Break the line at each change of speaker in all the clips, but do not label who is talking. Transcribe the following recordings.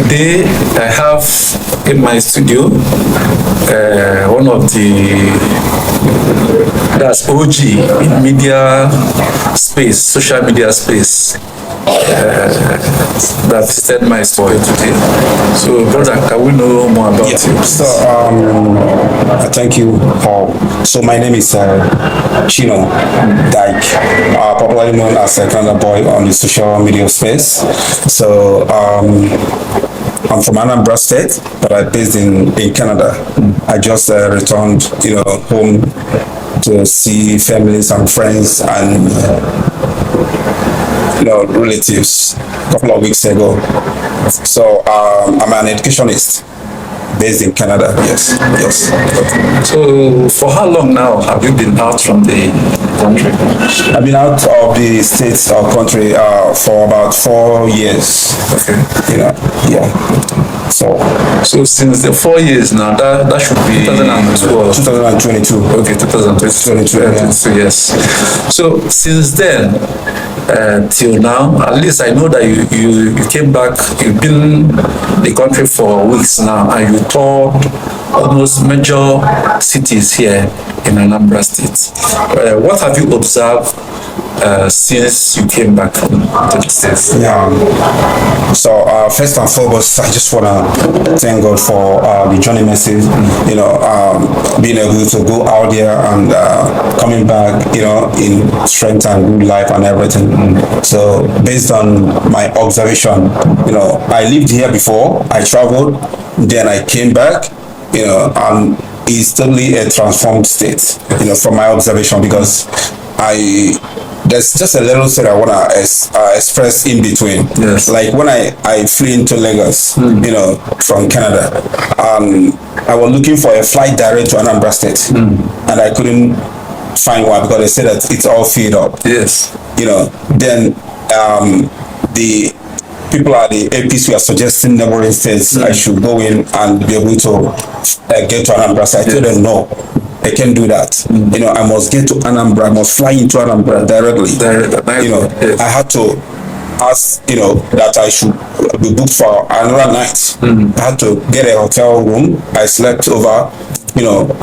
today I have in my studio one of that's OG in media space, social media space. That visited my studio today. So, brother, can we know more about you?
So, thank you, Paul. So, my name is Chino Dyke, popularly known as Canada Boy on the social media space. So, I'm from Anambra State, but I'm based in Canada. I just returned, home to see families and friends and relatives a couple of weeks ago. So I'm an educationist based in Canada. Yes.
So for how long now have you been out from the country?
I've been out of the states or country for about 4 years.
Okay.
Yeah. So
since the 4 years now, that should be
2022.
Okay, 2022.
Yeah.
So yes. So since then till now, at least I know that you came back. You've been in the country for weeks now, and you toured almost major cities here in Anambra State. What have you observed since you came back to the States?
Yeah. So first and foremost, I just want to thank God for the journey message. Being able to go out there and coming back, in strength and good life and everything. So based on my observation, I lived here before. I traveled, then I came back. And it's totally a transformed state. From my observation, because there's just a little thing I want to express in between.
Yes.
Like when I flew into Lagos, from Canada, I was looking for a flight direct to Anambra State, and I couldn't find one because they said that it's all filled up.
Yes.
Then the people at the APC were suggesting neighboring states I should go in and be able to get to Anambra State. I told them no. I can't do that. I must get to Anambra. I must fly into Anambra directly.
Yes.
I had to ask, that I should be booked for another night. I had to get a hotel room. I slept over,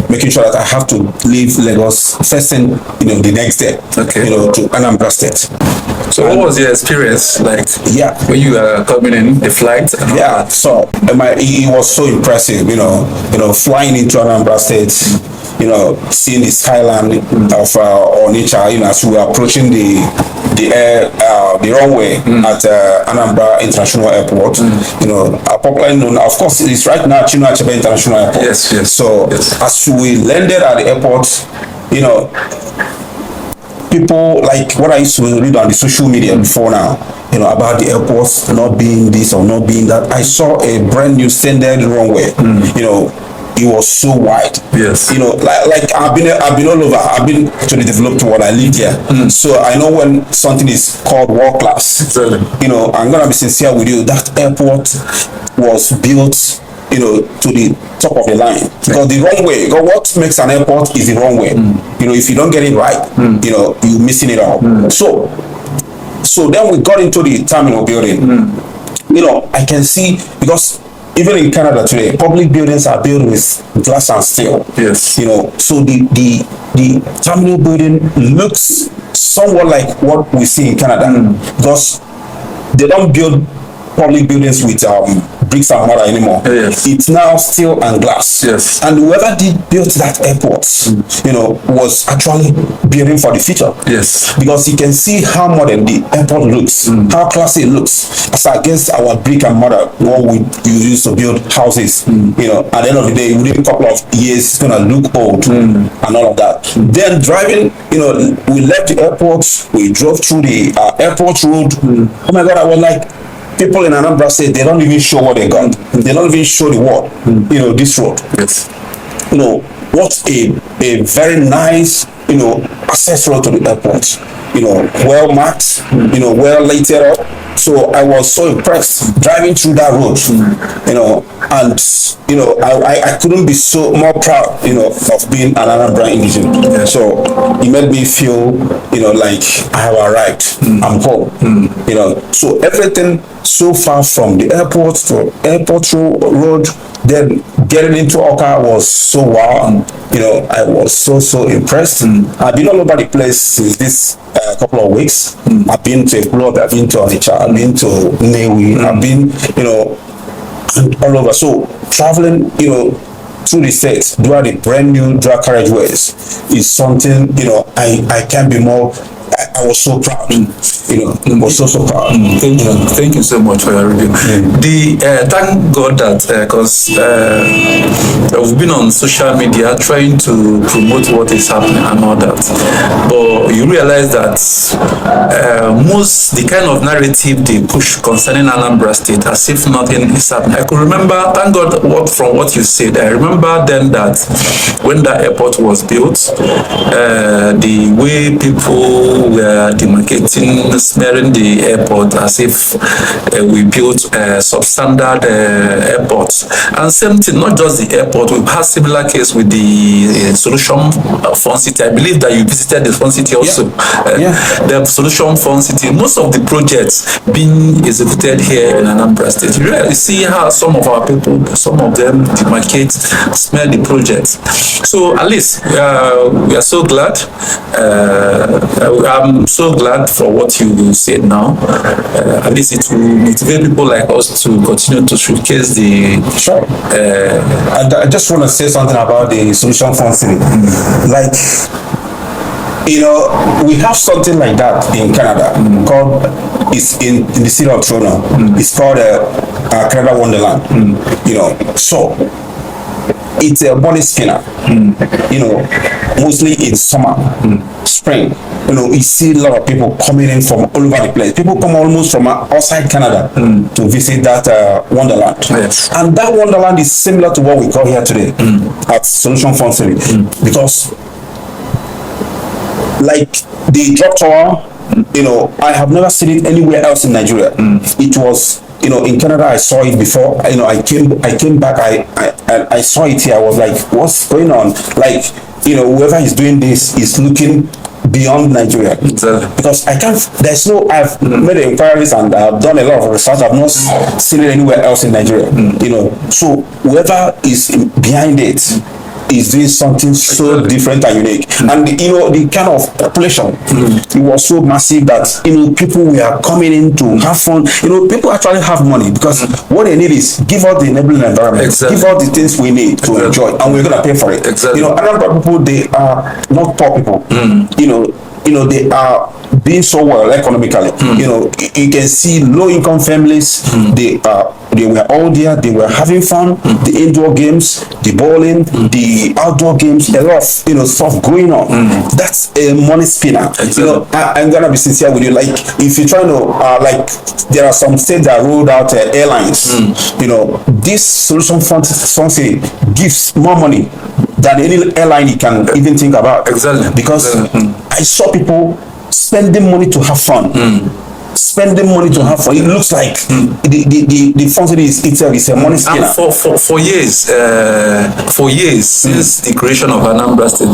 making sure that I have to leave Lagos first thing, the next day,
Okay.
To Anambra State.
So what was your experience like?
Yeah.
When you were coming in the flight?
Yeah. So it was so impressive, flying into Anambra State. Seeing the skyline of Onitsha, as we were approaching the runway at Anambra International Airport. Popularly known, of course, it's right now Chinua Achebe International Airport.
Yes.
So as we landed at the airport, people like what I used to read on the social media before now, about the airports not being this or not being that. I saw a brand new standard runway. It was so wide.
Yes.
Like I've been all over. I've been to the developed world. I lived here, so I know when something is called world class.
Exactly.
I'm gonna be sincere with you. That airport was built, to the top of the line, because the runway. What makes an airport is the runway. If you don't get it right, you're missing it all. So then we got into the terminal building. I can see, because even in Canada today, public buildings are built with glass and steel.
Yes.
So the terminal building looks somewhat like what we see in Canada, because they don't build public buildings with bricks and mortar anymore.
Yes.
It's now steel and glass.
Yes.
And whoever built that airport, was actually building for the future.
Yes.
Because you can see how modern the airport looks, how classy it looks, as against our brick and mortar, what we use to build houses. At the end of the day, within a couple of years, it's gonna look old and all of that. Then driving, we left the airport, we drove through the airport road. Oh my God, I was like, people in Anambra say they don't even show what they got. They don't even show the world, this road.
Yes.
What a very nice, access road to the airport. Well marked, well laid up, So I was so impressed driving through that road, and I couldn't be so more proud, of being an Anambra indigenous.
Yeah.
So it made me feel, like I have arrived. I'm home. So everything so far from the airport to airport road, then getting into Oka was so wow. I was so impressed. I've been all over the place since this couple of weeks. I've been to Ekulu, I've been to Onitsha, I've been to Newi, I've been, all over. So traveling, through the states, through the brand new drug carriageways is something, I can't be more. I was so proud, I was so proud.
Thank you so much for your review. Thank God that because we've been on social media trying to promote what is happening and all that, but you realize that the kind of narrative they push concerning Anambra State as if nothing is happening. I could remember, thank God, from what you said. I remember then that when that airport was built, the way people were demarcating, smearing the airport as if we built a substandard airport. And same thing, not just the airport, we've had similar case with the Solution Fund City. I believe that you visited the Fund City also. The Solution Fund City, most of the projects being executed here in Anambra State. You really see how some of our people, some of them demarcate, smear the projects. So at least we are so glad. I'm so glad for what you said now. At least it will motivate people like us to continue to showcase the.
Sure. I just want to say something about the Solution Fund City. Like, we have something like that in Canada called, it's in the city of Toronto. It's called Canada Wonderland. So it's a body spinner. Mostly in summer, spring. You see a lot of people coming in from all over the place. People come almost from outside Canada to visit that Wonderland.
Yes.
And that Wonderland is similar to what we got here today at Solution Fund City. Because like the drop tower, I have never seen it anywhere else in Nigeria. It was, in Canada, I saw it before. I came back. I saw it here. I was like, what's going on? Like, whoever is doing this is looking beyond Nigeria.
Exactly.
Because I've made inquiries and I've done a lot of research. I've not seen it anywhere else in Nigeria. So whoever is behind it is doing something so different and unique. And the kind of population, it was so massive that people were coming in to have fun. People actually have money because what they need is give us the enabling environment, give us the things we need to enjoy, and we're gonna pay for it. Another people, they are not poor people. They are being so well economically. You can see low-income families. They were all there. They were having fun. The indoor games, the bowling, the outdoor games, a lot of stuff going on. That's a money spinner. I'm gonna be sincere with you. Like, if you're trying to there are some states that rolled out airlines. This Solution Fund gives more money than any airline you can even think about. Because I saw people spending money to have fun. Spending money to have fun. It looks like the fund itself is a money spinner.
And for years since the creation of Anambra State,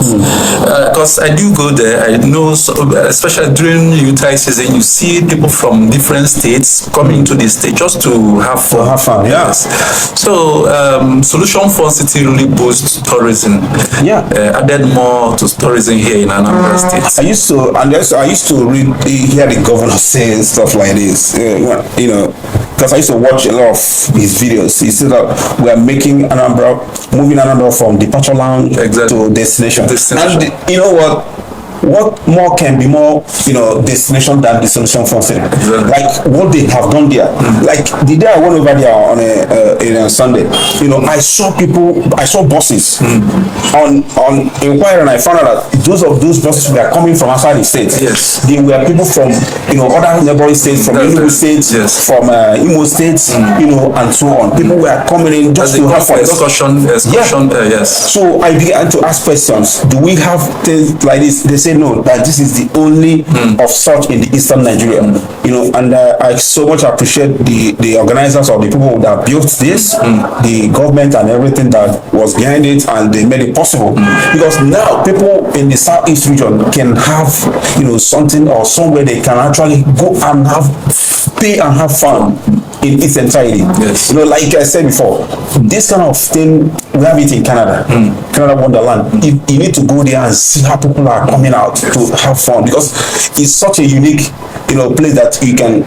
because I do go there, I know, especially during Utah season, you see people from different states coming into the state just to have fun.
Yes.
So Solution Fund City really boosts tourism. Added more to tourism here in Anambra State.
I used to hear the governor say stuff like this, because I used to watch a lot of his videos. He said that we are moving Anambra from departure lounge to destination. And you know what more can be more destination than the Solution Fund City? Like what they have done there. Like the day I went over there on a Sunday, I saw buses on inquiry, and I found out that those buses were coming from outside the state. They were people from other neighboring states, from Enugu states, from Imo states, and so on. People were coming in just to have fun.
Excursion,
So I began to ask questions. Do we have things like this? They say say no, that this is the only of such in the eastern Nigeria. You know, and I so much appreciate the organizers or the people that built this, the government and everything that was behind it, and they made it possible. Because now people in the southeast region can have, you know, something or somewhere they can actually go and pay and have fun in its entirety.
Yes.
You know, like I said before, this kind of thing, we have it in Canada, Canada Wonderland. You need to go there and see how people are coming out to have fun, because it's such a unique, you know, place that you can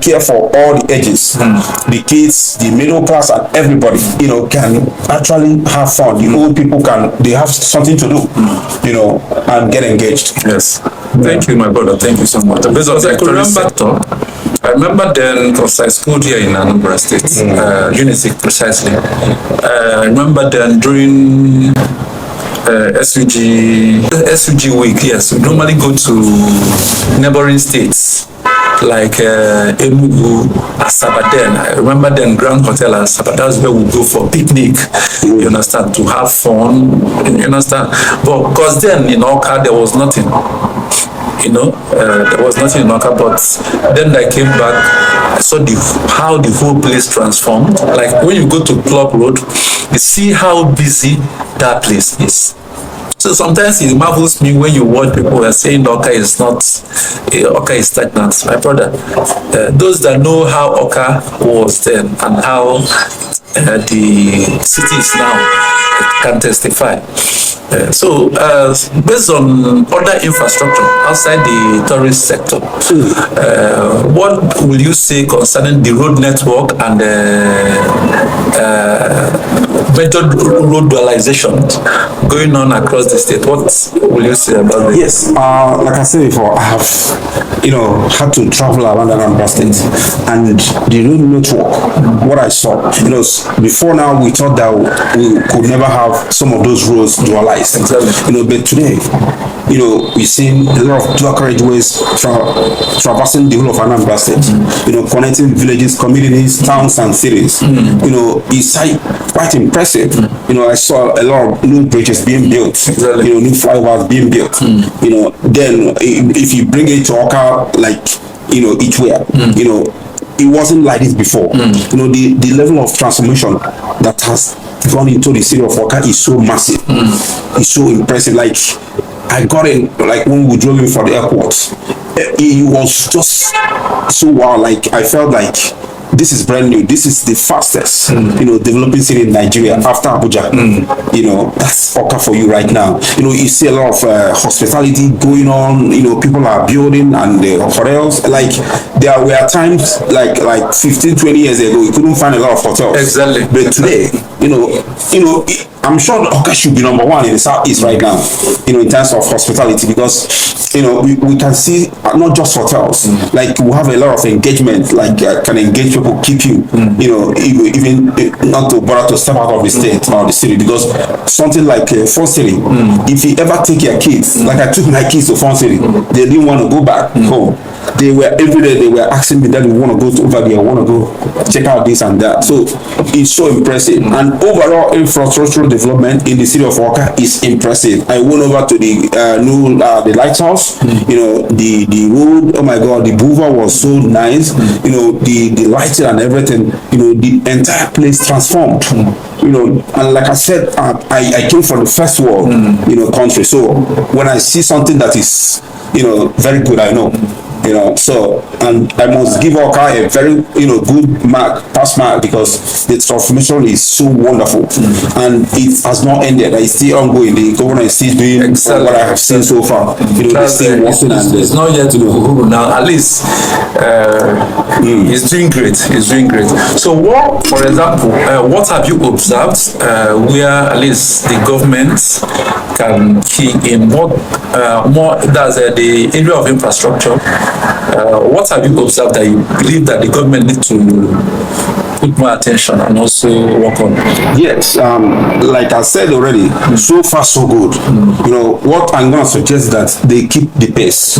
care for all the edges. The kids, the middle class, and everybody, you know, can actually have fun. The old people they have something to do, you know, and get engaged.
Yes. Thank you, my brother. Thank you so much. Because I remember then, because I schooled here in Anambra State, Unisic precisely. I remember then during SUG week, yes, we normally go to neighboring states like Enugu, Asaba then. I remember then Grand Hotel Asaba, that's where we go for picnic, you understand, to have fun, you understand. But because then in Oka there was nothing. You know, there was nothing in Oka, but then I came back, I saw how the whole place transformed. Like when you go to Club Road, you see how busy that place is. So sometimes it marvels me when you watch people are saying Oka is stagnant. My brother, those that know how Oka was then and how the city is now can testify. So, based on other infrastructure outside the tourist sector, what will you say concerning the road network and better road dualization going on across the state? What will you say about this?
Yes, like I said before, I have, you know, had to travel around Anambra State, and the road network, what I saw, you know, before now we thought that we could never have some of those roads dualized.
Exactly.
You know, but today, you know, we've seen a lot of dual carriageways traversing the whole of Anambra State, you know, connecting villages, communities, towns, and cities. You know, it's quite impressive. You know, I saw a lot of new bridges being built,
Exactly.
you know, new flyovers being built. You know, then if you bring it to Oka, like, you know, each way, you know, it wasn't like this before. You know, the level of transformation that has gone into the city of Oka is so massive. It's so impressive. Like, I got in, like when we drove in for the airport, it was just so wow. Like, I felt like this is brand new. This is the fastest, you know, developing city in Nigeria after Abuja. You know, that's Oka for you right now. You know, you see a lot of hospitality going on. You know, people are building and the hotels. Like, there were times like 15, 20 years ago, you couldn't find a lot of hotels.
Exactly.
But today, you know, I'm sure Oka should be number one in the southeast right now, you know, in terms of hospitality, because, you know, we can see not just hotels, like we have a lot of engagement, like can engage people, keep you, you know, even not to bother to step out of the state or the city, because something like Fun City, if you ever take your kids, like I took my kids to Fun City, they didn't want to go back home. They were every day they were asking me that we want to go to over there, I want to go check out this and that. So it's so impressive, and overall infrastructural development in the city of Oka is impressive. I went over to the new the lighthouse, you know, the road, oh my god, the boulevard was so nice, you know, the lighting and everything, you know, the entire place transformed. You know, and like I said, I came from the first world, you know, country. So when I see something that is, you know, very good, I know. You know, so, and I must give Oka a very, you know, good pass mark, because the transformation is so wonderful, and it has not ended. It's still ongoing. The governor is still doing what I have seen so far. You know, they're still working, and
it's not yet to now. At least he's doing great. He's doing great. So, what, for example, what have you observed where at least the government can key in more? That's the area of infrastructure. What have you observed that you believe that the government needs to put more attention and also work on?
Yes, like I said already, so far so good. You know, what I'm going to suggest is that they keep the pace.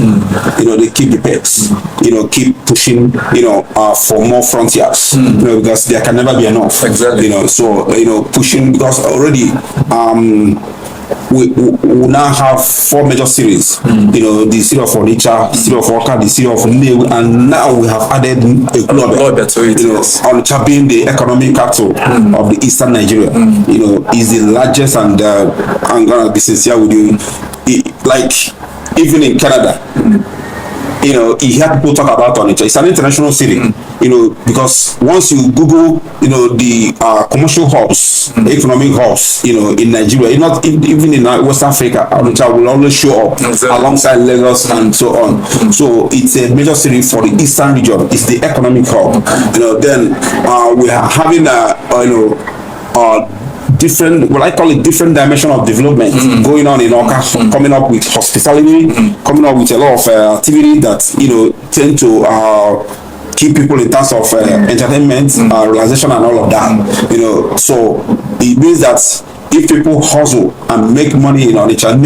You know, they keep the pace. You know, keep pushing, you know, for more frontiers. You know, because there can never be enough.
Exactly.
You know, so, you know, pushing, because already, we now have 4 major cities. You know, the city of Onitsha, the city of Oka, the city of Nnewi, and now we have added a global
to it.
You know, Onitsha being the economic capital of the eastern Nigeria. You know, is the largest, and I'm gonna be sincere with you, like even in Canada. You know, you hear people talk about Onitsha. It's an international city, you know, because once you Google, you know, the commercial hubs, economic hubs, you know, in Nigeria, not even in West Africa, Onitsha will always show up alongside Lagos and so on. So it's a major city for the eastern region. It's the economic hub. You know, then we are having different, what I call it, different dimension of development going on in Oka, coming up with hospitality, coming up with a lot of activity that, you know, tend to keep people in terms of entertainment, relaxation and all of that, you know. So it means that if people hustle and make money in Onitsha,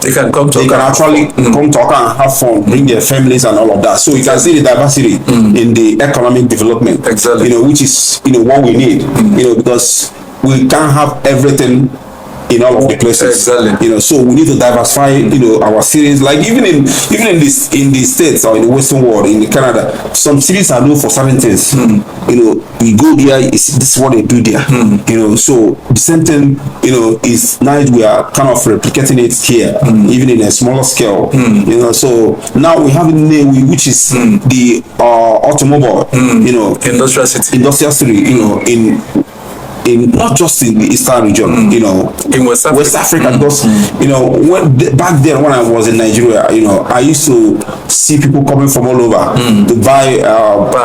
they can come to
actually come to Oka and have fun, bring their families and all of that. So you can see the diversity in the economic development,
exactly.
You know, which is, you know, what we need, you know, because we can't have everything in all of the places.
Exactly.
You know, so we need to diversify, you know, our cities. Like even in the States or in the Western world, in Canada, some cities are known for certain things. You know, we go there, this is what they do there. You know, so the same thing, you know, is now we are kind of replicating it here, even in a smaller scale. You know, so now we have Nnewi, which is the automobile, you know,
industrial city,
you know, in not just in the eastern region, you know,
in West
Africa, because you know, back then when I was in Nigeria, you know, I used to see people coming from all over to buy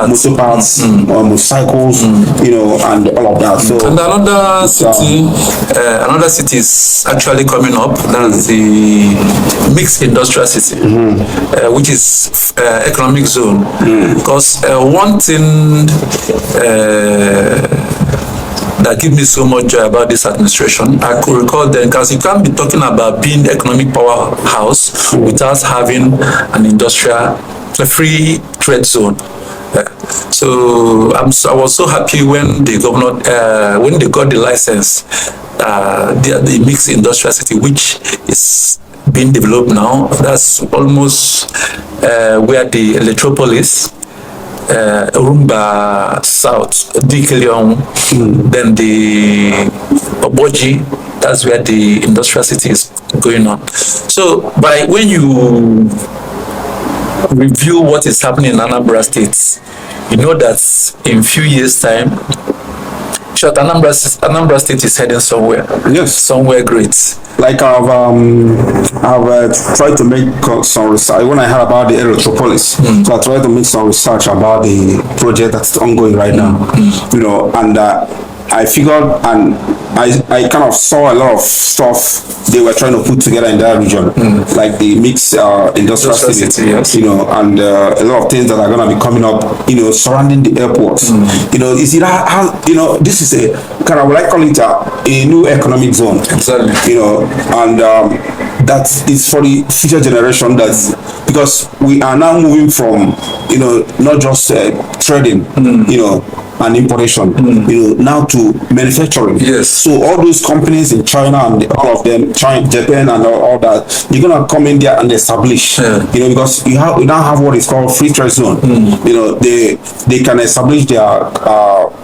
motor parts, motorcycles, you know, and all of that. So
and another city is actually coming up. That's the mixed industrial city, which is economic zone. Because one thing that give me so much joy about this administration, I could recall then, because you can't be talking about being economic powerhouse without having an industrial, a free trade zone. So I was so happy when the governor, when they got the license, the mixed industrial city, which is being developed now. That's almost where the Electropolis, Rumba South, Dikelion, then the Oboji, that's where the industrial city is going on. So when you review what is happening in Anambra State, you know that in few years' time, Anambra State is heading somewhere.
Yes,
somewhere great.
Like I've tried to make some research when I heard about the Electropolis. So I tried to make some research about the project that's ongoing right now. You know, and I figured, and I kind of saw a lot of stuff they were trying to put together in that region, like the mixed industrial city,
yes.
You know, and a lot of things that are going to be coming up, you know, surrounding the airports. You know, is it how, you know, this is a kind of what I call it a new economic zone. Exactly. You know, and that is for the future generation. That's because we are now moving from, you know, not just trading, you know, and importation, you know, now to manufacturing.
Yes.
So all those companies in China and all of them, China, Japan, and all that, they're gonna come in there and establish. You know, because we now have what is called free trade zone. You know, they can establish their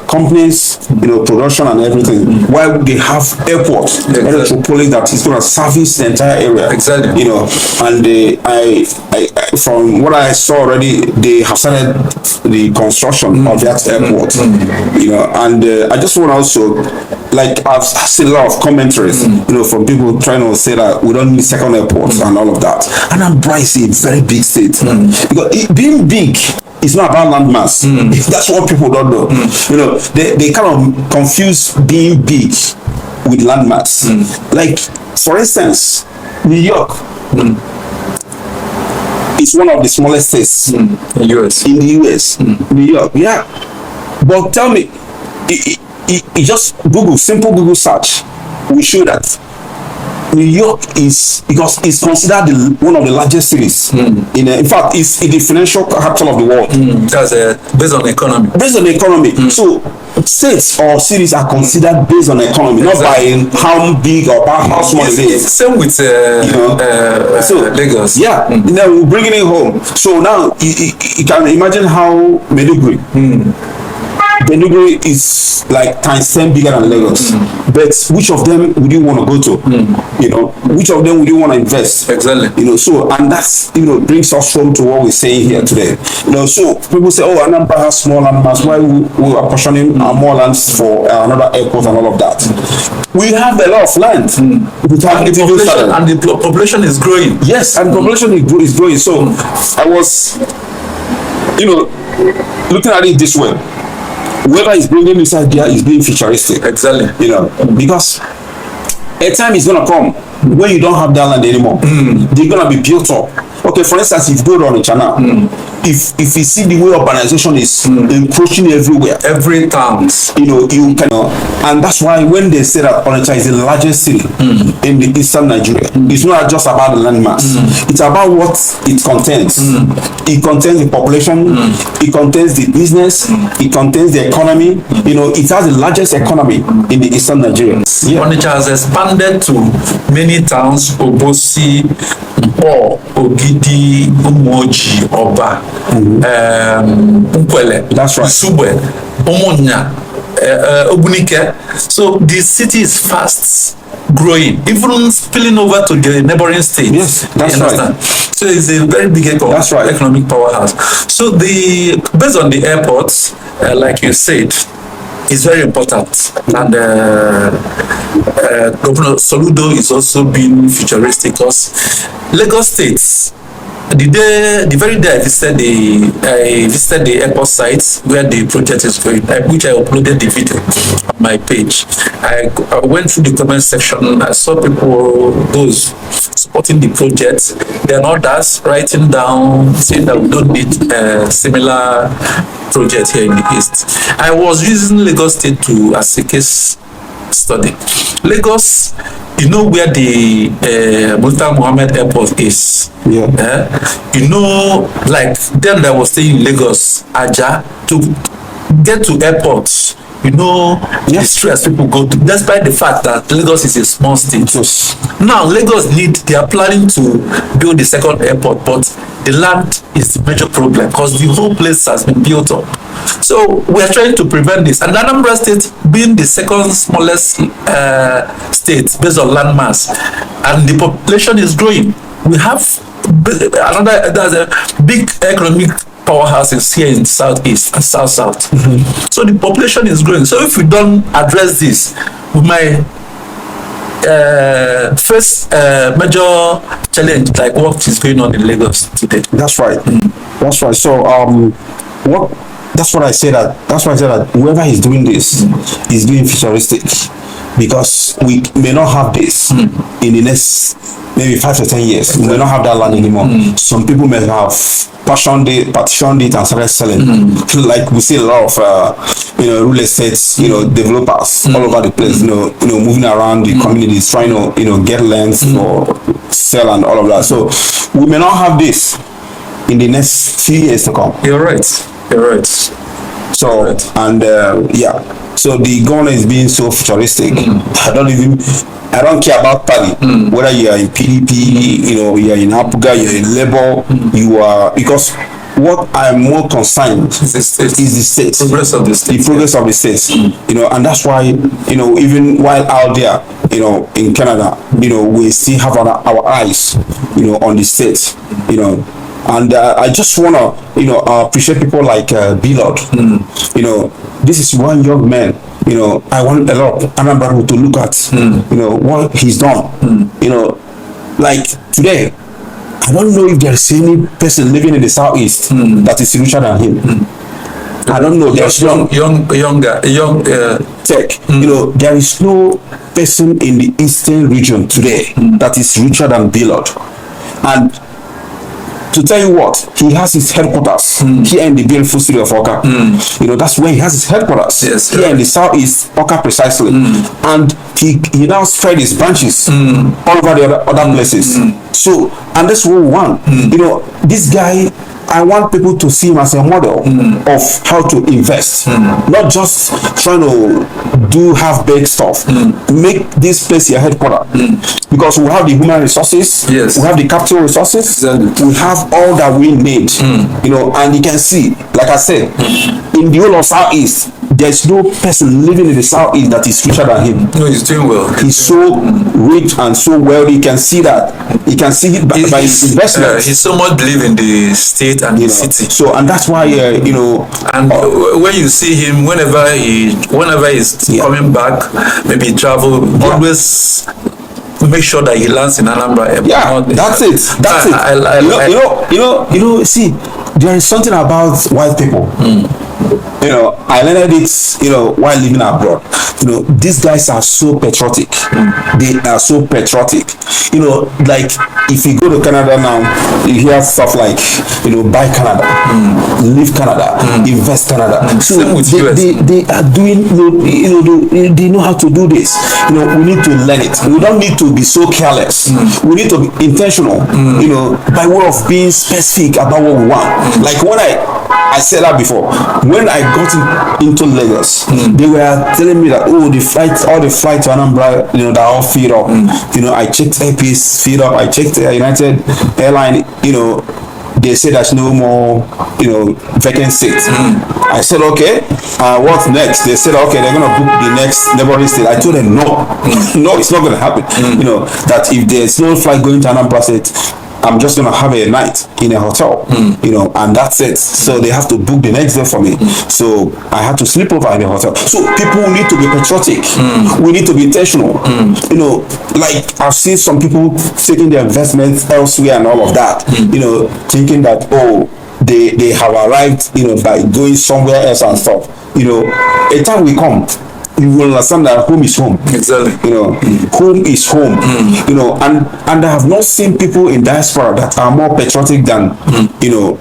companies, you know, production and everything. While they have airports, Electropolis that is gonna service the entire area.
Exactly.
You know, and I from what I saw already, they have started the construction of that airport. You know, and I just want to also, like, I've seen a lot of commentaries, you know, from people trying to say that we don't need second airports and all of that. And Anambra is a very big state, because being big, it's not about landmass. That's what people don't know. You know, they kind of confuse being big with landmass. Like, for instance, New York is one of the smallest states in the US. New York, yeah. But tell me, it just simple Google search will show that New York is, because it's considered one of the largest cities. In fact, it's the financial capital of the world.
That's based on economy.
Based on economy. So states or cities are considered based on economy, not by how big or how small it is.
Same with Lagos.
Yeah, now we're bringing it home. So now you can imagine how Maiduguri is like times 10 bigger than Lagos. But which of them would you want to go to? You know, which of them would you want to invest?
Exactly.
You know, so, and that's, you know, brings us home to what we're saying here today. You know, so people say, oh, Anambra has small land mass. Why we are portioning more lands for another airport and all of that? We have a lot of land.
And the population is growing.
Yes, and the population is growing. So I was, you know, looking at it this way. Whoever is bringing this idea is being futuristic.
Exactly.
You know, because a time is going to come when you don't have that land anymore. They're going to be built up. Okay, for instance, if you go on the channel, if you see the way urbanization is encroaching everywhere,
every town,
you know, you can, and that's why when they say that Onitsha is the largest city in the eastern Nigeria, it's not just about the landmass. It's about what it contains. It contains the population, it contains the business, it contains the economy. You know, it has the largest economy in the eastern Nigeria.
Yeah. Onitsha has expanded to many towns: Obosi, Mpo, Ogidi, Umoji, Oba, Nkwele,
that's right,
Subwe, Omonya, Obunike. So the city is fast growing, even spilling over to the neighboring states.
Yes, that's right.
So it's a very big economic powerhouse. So based on the airports, like you said, is very important, and Governor Soludo is also being futuristic, because Lagos State, the very day I visited the airport site where the project is going, which I uploaded the video on my page. I went through the comment section. I saw people, those supporting the project, then others writing down, saying that we don't need similar project here in the East. I was using Lagos State as a case study. Lagos, you know where the Murtala Mohammed Airport is.
Yeah.
You know, like them that was staying in Lagos, Aja, to get to airports. You know, the stress people go to, despite the fact that Lagos is a small state.
Yes.
Now, they are planning to build the second airport, but the land is the major problem because the whole place has been built up. So we are trying to prevent this. And Anambra State, being the second smallest state based on land mass, and the population is growing, we have there's a big economic powerhouses here in southeast and south. So the population is growing. So if we don't address this, we might face major challenge like what is going on in Lagos today.
That's right. That's right. So that's why I say that whoever is doing this is being futuristic, because we may not have this in the next maybe 5 to 10 years. We may not have that land anymore. Some people may have partitioned it and started selling. Like we see a lot of real estate developers all over the place, moving around the communities trying to get lands or sell and all of that. So we may not have this in the next few years to come.
You're right.
So so the governor is being so futuristic. I don't care about party, whether you are in PDP, you are in Apuga, you are in Labour, you are, because what I'm more concerned is the state.
Progress of the state.
The progress of the states. And that's why, even while out there, in Canada, we still have our eyes, on the states, And I just want to, appreciate people like Bilod. This is one young man. I want a lot of Anambra to look at, what he's done. Like today, I don't know if there's any person living in the southeast that is richer than him. I don't know. There's young tech. There is no person in the eastern region today that is richer than Bilod. And to tell you what, he has his headquarters here in the beautiful city of Oka. You know, that's where he has his headquarters.
Yes,
here in the southeast Oka precisely. And he now spread his branches all over the other places. So, and that's what we want. You know, this guy, I want people to see him as a model of how to invest, not just trying to do half-baked stuff. Make this place your headquarters, because we have the human resources, we have the capital resources, we have all that we need. You know, and you can see, like I said, in the whole of Southeast, there's no person living in the Southeast that is richer than him.
No, he's doing well.
He's so rich and so wealthy. You can see that. You can see it by his investment.
He so much believe in the state and the city.
So, and that's why you know.
And when you see him, whenever he's coming back, maybe travel, always make sure that he lands in Anambra.
Yeah, that's it. That's it. You know. See, there is something about white people. You know, I learned it, you know, while living abroad. You know, these guys are so patriotic. They are so patriotic. You know, like if you go to Canada now, you hear stuff like, you know, buy Canada, live Canada, invest Canada. So they are doing, you know, they know how to do this. You know, we need to learn it. We don't need to be so careless. We need to be intentional, you know, by way of being specific about what we want. Like when I said that before. When I got into Lagos, they were telling me that all the flights to Anambra, you know, they're all filled up. You know, I checked Airpeace, filled up. I checked United Airline. You know, they said there's no more, you know, vacant seats. I said okay. What's next? They said okay, they're gonna book the next neighboring state. I told them no, no, it's not gonna happen. You know, that if there's no flight going to Anambra State, I'm just gonna have a night in a hotel, you know, and that's it. So they have to book the next day for me. So I had to sleep over in the hotel. So people need to be patriotic. We need to be intentional. You know, like I've seen some people taking their investments elsewhere and all of that. You know, thinking that they have arrived, you know, by going somewhere else and stuff. You know, a time will come, you will understand that home is home.
Exactly.
You know, home is home. You know, and I have not seen people in diaspora that are more patriotic than, you know,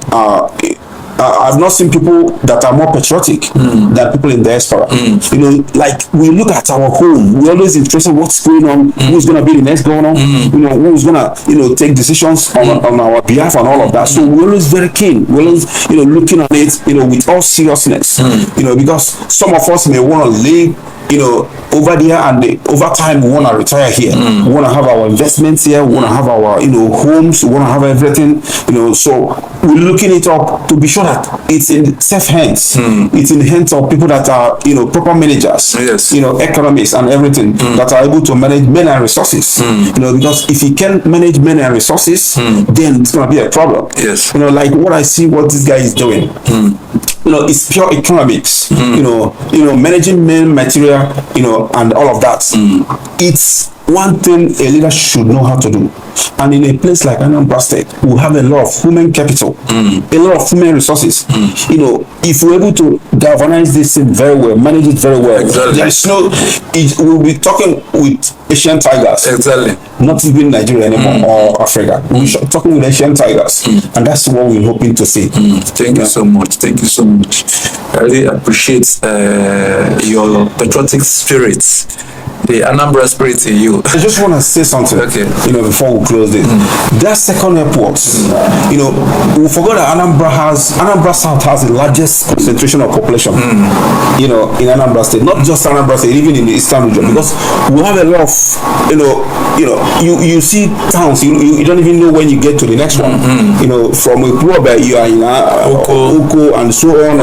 I've not seen people that are more patriotic than people in diaspora. You know, like we look at our home, we're always interested in what's going on, who's gonna be the next governor, you know, who's gonna, you know, take decisions on our behalf and all of that. So we're always very keen. We're always, you know, looking at it, you know, with all seriousness. You know, because some of us may want to live, you know, over there, and over time we want to retire here. We want to have our investments here. We want to have our, you know, homes. We want to have everything, you know. So we're looking it up to be sure that it's in safe hands. It's in the hands of people that are, you know, proper managers. You know, economists and everything that are able to manage men and resources. You know, because if you can't manage men and resources, then it's gonna be a problem. You know, like what I see, what this guy is doing. You know, it's pure economics. You know, managing men, material, you know, and all of that. It's one thing a leader should know how to do. And in a place like Anambra State, we have a lot of human capital, a lot of human resources. You know, if we're able to galvanize this thing very well, manage it very well, there's no, we'll be talking with Asian tigers. Not even Nigeria anymore or Africa. We'll be talking with Asian tigers. And that's what we're hoping to see.
Thank you so much. Thank you so much. I really appreciate your patriotic spirit, the Anambra spirit in you.
I just want to say something, you know, before we close it. That second airport, you know, we forgot that Anambra South has the largest concentration of population, you know, in Anambra State. Not just Anambra State, even in the eastern region, because we have a lot of, you see towns, you don't even know when you get to the next one. You know, from Ukuobe, you are in Oko and so on,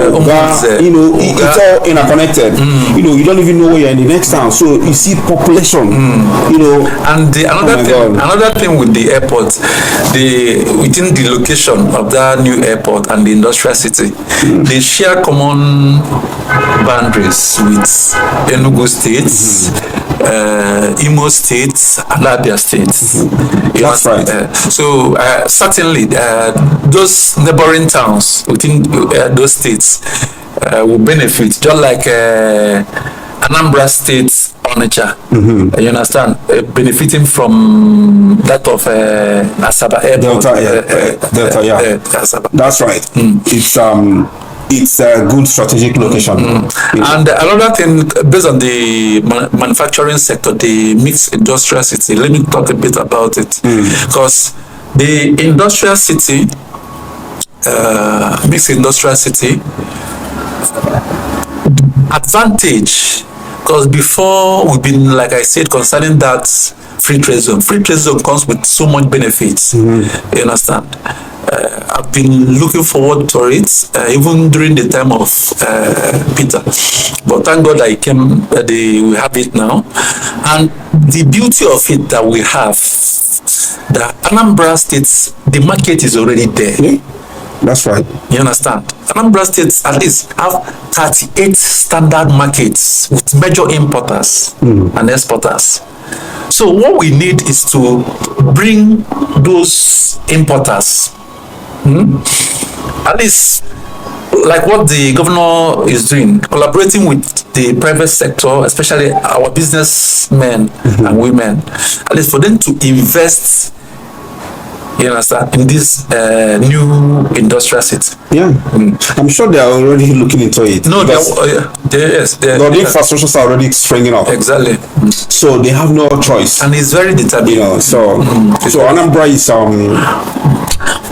you know, it's all interconnected. You know, you don't even know where you're in the next town. So you see population, you know.
And another thing with the airport, within the location of that new airport and the industrial city, they share common boundaries with Enugu states, Imo states, and Abia states.
That's right.
So certainly those neighboring towns within those states will benefit, just like Anambra State Onitsha. You understand? Benefiting from that of Asaba Airport.
Delta, yeah.
Asaba.
That's right. It's a good strategic location.
And another thing, based on the manufacturing sector, the mixed industrial city, let me talk a bit about it. Because the industrial city, mixed industrial city, advantage, because before we've been, like I said, concerning that free trade zone comes with so much benefits. You understand? I've been looking forward to it, even during the time of Peter. But thank God I came, we have it now. And the beauty of it that we have, the Anambra State, the market is already there.
That's right.
You understand? Anambra State at least have 38 standard markets with major importers and exporters. So what we need is to bring those importers, at least like what the governor is doing, collaborating with the private sector, especially our businessmen and women, at least for them to invest, you understand, in this new industrial city.
Yeah, I'm sure they are already looking into it.
No, the
infrastructures are already springing up.
Exactly.
So they have no choice.
And it's very determined.
You know, so Anambra is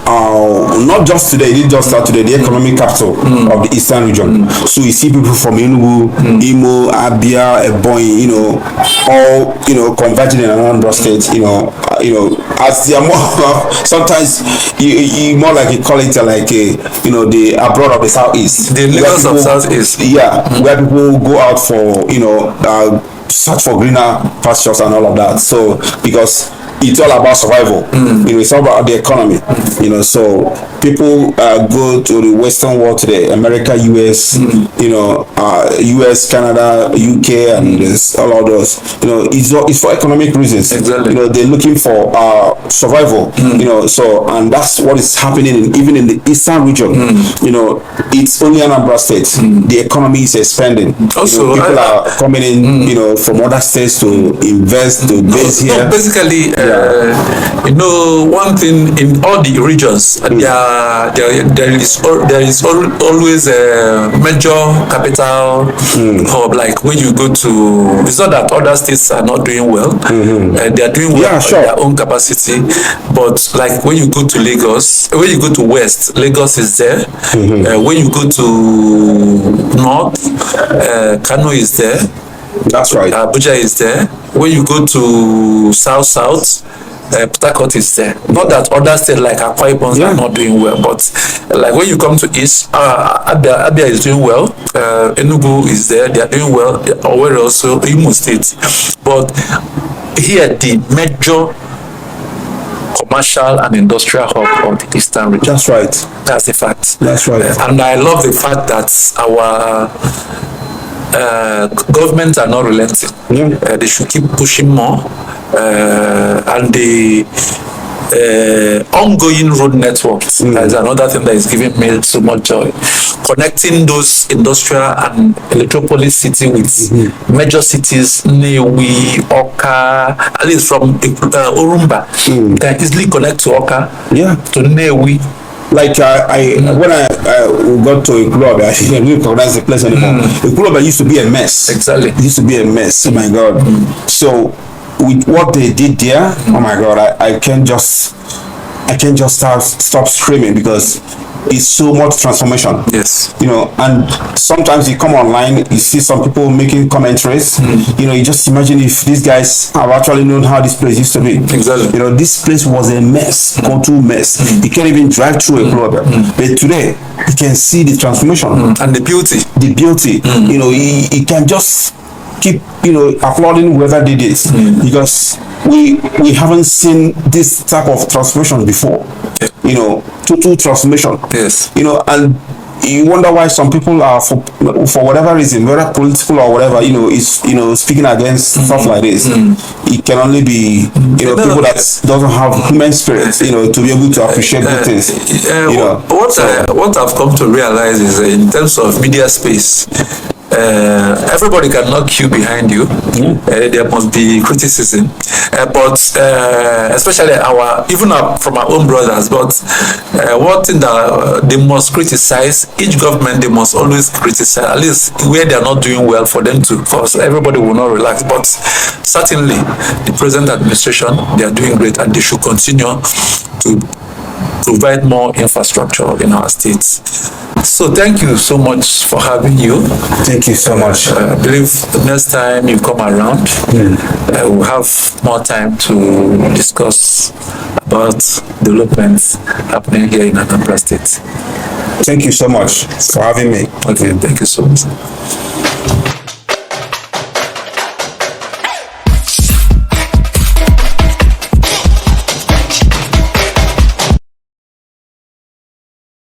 not just today, it didn't just start today, the economic capital of the eastern region. So you see people from Enugu, Imo, Abia, Ebonyi, all converging in Anambra State. As they are more sometimes you more like you call it like the abroad of the southeast,
the Lagos of southeast.
Yeah, where people go out for search for greener pastures and all of that. So because it's all about survival. It's all about the economy. So people go to the Western world today, America, US, US, Canada, UK, and all of those. It's for economic reasons.
Exactly.
They're looking for survival. And that's what is happening even in the eastern region. It's only Anambra State. The economy is expanding.
Also,
people are coming in, from other states to invest, to base here.
No, basically, one thing in all the regions, there is always a major capital hub. Like when you go to, it's not that other states are not doing well. They are doing well in their own capacity. But like when you go to Lagos, when you go to West, Lagos is there. When you go to North, Kano is there.
That's right.
Abuja is there. When you go to South, Port Harcourt is there. Not that other states like Akwa Ibom are not doing well, but like when you come to East, Abia is doing well. Enugu is there; they are doing well. Owerri also, Imo State. But here, the major commercial and industrial hub of the Eastern region.
That's right.
That's the fact.
That's right.
And I love the fact that our governments are not relenting. They should keep pushing more. And the ongoing road network is another thing that is giving me so much joy. Connecting those industrial and electropolis city with major cities, Nnewi, Awka, at least from Orumba, can easily connect to Awka, to Nnewi.
Like when I got to Ikulobe, I didn't recognize the place anymore. Ikulobe used to be a mess.
Exactly.
It used to be a mess. Oh my God. So with what they did there, oh my God, I can't just stop screaming because it's so much transformation.
Yes.
And sometimes you come online, you see some people making commentaries. You just imagine if these guys have actually known how this place used to be.
Exactly.
This place was a mess, total mess. You can't even drive through a club. But today, you can see the transformation.
And the beauty.
The beauty. You can just keep applauding whoever did it because we haven't seen this type of transformation before. Total transformation.
Yes.
And you wonder why some people are for whatever reason, whether political or whatever, is speaking against stuff like this. It can only be people that doesn't have human spirit, to be able to appreciate good things.
What I've come to realize is in terms of media space, everybody cannot queue behind you. There must be criticism, but especially from our own brothers. But one thing that they must criticize, each government, they must always criticize, at least where they are not doing well, for them to, because everybody will not relax. But certainly, the present administration, they are doing great, and they should continue to provide more infrastructure in our states. So thank you so much for having you.
Thank you so much.
I believe the next time you come around, we'll have more time to discuss about developments happening here in Anambra State.
Thank you so much for having me.
Okay, thank you so much.